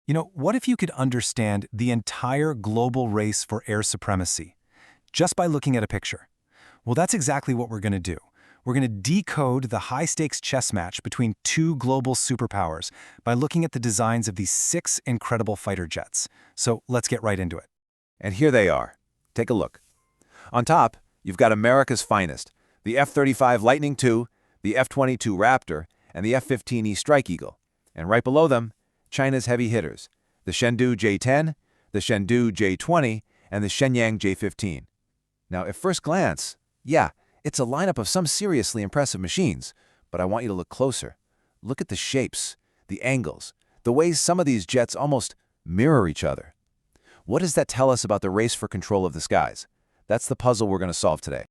What if you could understand the entire global race for air supremacy just by looking at a picture? Well, that's exactly what we're going to do. We're going to decode the high-stakes chess match between two global superpowers by looking at the designs of these 6 incredible fighter jets. So let's get right into it. And here they are. Take a look. On top, you've got America's finest, the F-35 Lightning II, the F-22 Raptor, and the F-15E Strike Eagle. And right below them, China's heavy hitters, the Chengdu J-10, the Chengdu J-20, and the Shenyang J-15. Now, at first glance, yeah, it's a lineup of some seriously impressive machines, but I want you to look closer. Look at the shapes, the angles, the ways some of these jets almost mirror each other. What does that tell us about the race for control of the skies? That's the puzzle we're going to solve today.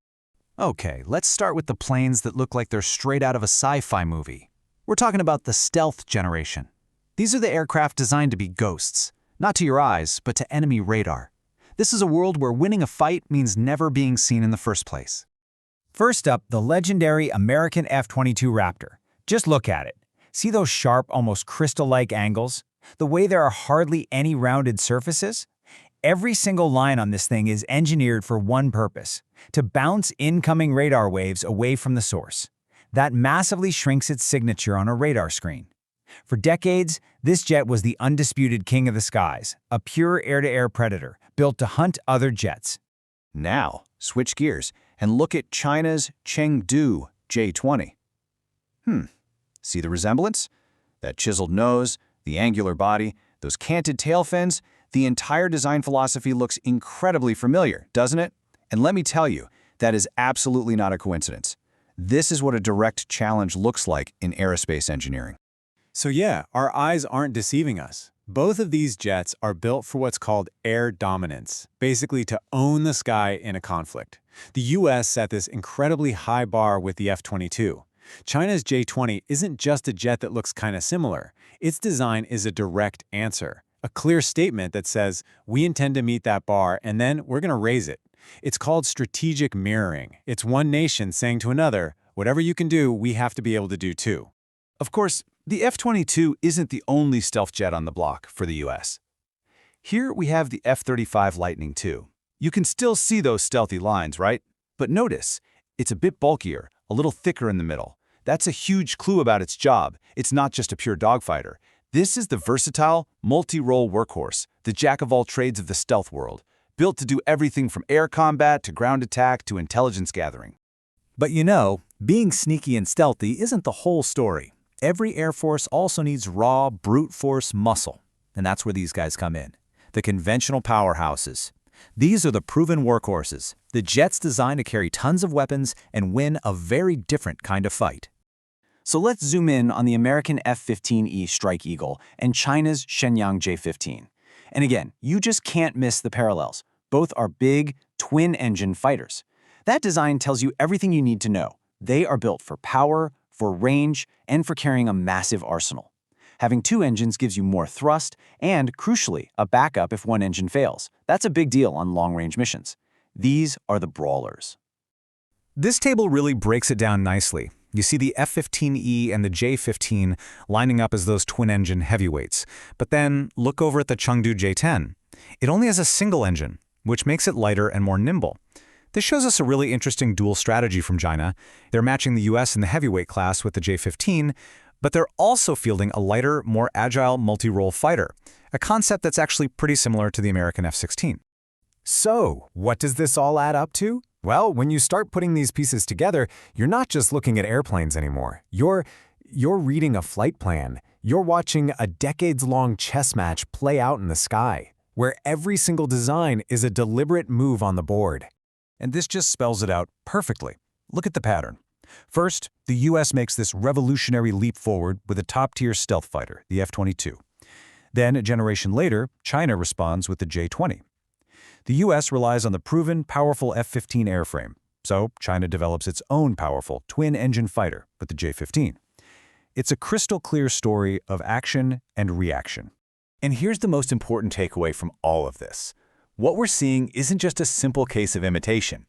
Okay, let's start with the planes that look like they're straight out of a sci-fi movie. We're talking about the stealth generation. These are the aircraft designed to be ghosts, not to your eyes, but to enemy radar. This is a world where winning a fight means never being seen in the first place. First up, the legendary American F-22 Raptor. Just look at it. See those sharp, almost crystal-like angles? The way there are hardly any rounded surfaces? Every single line on this thing is engineered for one purpose: to bounce incoming radar waves away from the source. That massively shrinks its signature on a radar screen. For decades, this jet was the undisputed king of the skies, a pure air-to-air predator built to hunt other jets. Now, switch gears and look at China's Chengdu J-20. See the resemblance? That chiseled nose, the angular body, those canted tail fins, the entire design philosophy looks incredibly familiar, doesn't it? And let me tell you, that is absolutely not a coincidence. This is what a direct challenge looks like in aerospace engineering. So yeah, our eyes aren't deceiving us. Both of these jets are built for what's called air dominance, basically to own the sky in a conflict. The US set this incredibly high bar with the F-22. China's J-20 isn't just a jet that looks kind of similar. Its design is a direct answer, a clear statement that says, we intend to meet that bar and then we're going to raise it. It's called strategic mirroring. It's one nation saying to another, whatever you can do, we have to be able to do too. Of course, the F-22 isn't the only stealth jet on the block for the US. Here we have the F-35 Lightning II. You can still see those stealthy lines, right? But notice, it's a bit bulkier, a little thicker in the middle. That's a huge clue about its job. It's not just a pure dogfighter. This is the versatile, multi-role workhorse, the jack-of-all-trades of the stealth world, built to do everything from air combat to ground attack to intelligence gathering. But being sneaky and stealthy isn't the whole story. Every Air Force also needs raw, brute force muscle. And that's where these guys come in. The conventional powerhouses. These are the proven workhorses, the jets designed to carry tons of weapons and win a very different kind of fight. So let's zoom in on the American F-15E Strike Eagle and China's Shenyang J-15. And again, you just can't miss the parallels. Both are big, twin-engine fighters. That design tells you everything you need to know. They are built for power, for range, and for carrying a massive arsenal. Having 2 engines gives you more thrust and, crucially, a backup if one engine fails. That's a big deal on long-range missions. These are the brawlers. This table really breaks it down nicely. You see the F-15E and the J-15 lining up as those twin-engine heavyweights. But then look over at the Chengdu J-10. It only has a single engine, which makes it lighter and more nimble. This shows us a really interesting dual strategy from China. They're matching the US in the heavyweight class with the J-15, but they're also fielding a lighter, more agile multi-role fighter, a concept that's actually pretty similar to the American F-16. So, what does this all add up to? Well, when you start putting these pieces together, you're not just looking at airplanes anymore. You're reading a flight plan. You're watching a decades-long chess match play out in the sky, where every single design is a deliberate move on the board. And this just spells it out perfectly. Look at the pattern. First, the US makes this revolutionary leap forward with a top-tier stealth fighter, the F-22. Then, a generation later, China responds with the J-20. The US relies on the proven, powerful F-15 airframe, so China develops its own powerful twin-engine fighter with the J-15. It's a crystal-clear story of action and reaction. And here's the most important takeaway from all of this. What we're seeing isn't just a simple case of imitation.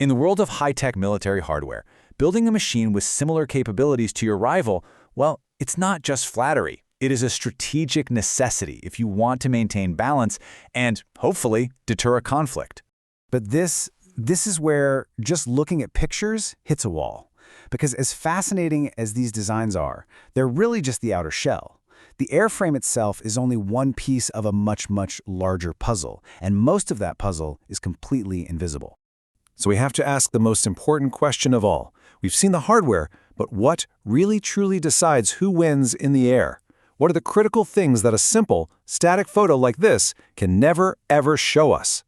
In the world of high-tech military hardware, building a machine with similar capabilities to your rival, well, it's not just flattery. It is a strategic necessity if you want to maintain balance and, hopefully, deter a conflict. But this is where just looking at pictures hits a wall. Because as fascinating as these designs are, they're really just the outer shell. The airframe itself is only one piece of a much, much larger puzzle, and most of that puzzle is completely invisible. So we have to ask the most important question of all. We've seen the hardware, but what really truly decides who wins in the air? What are the critical things that a simple, static photo like this can never, ever show us?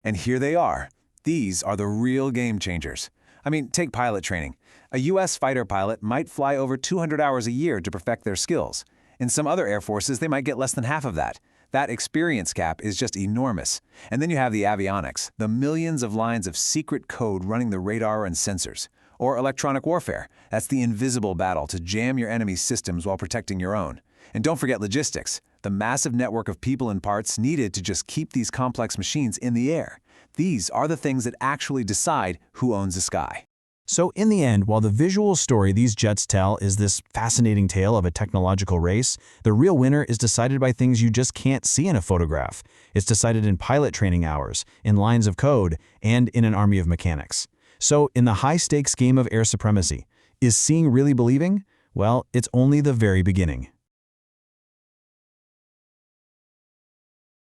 And here they are. These are the real game changers. I mean, take pilot training. A U.S. fighter pilot might fly over 200 hours a year to perfect their skills. In some other air forces, they might get less than half of that. That experience gap is just enormous. And then you have the avionics, the millions of lines of secret code running the radar and sensors. Or electronic warfare. That's the invisible battle to jam your enemy's systems while protecting your own. And don't forget logistics, the massive network of people and parts needed to just keep these complex machines in the air. These are the things that actually decide who owns the sky. So in the end, while the visual story these jets tell is this fascinating tale of a technological race, the real winner is decided by things you just can't see in a photograph. It's decided in pilot training hours, in lines of code, and in an army of mechanics. So in the high-stakes game of air supremacy, is seeing really believing? Well, it's only the very beginning.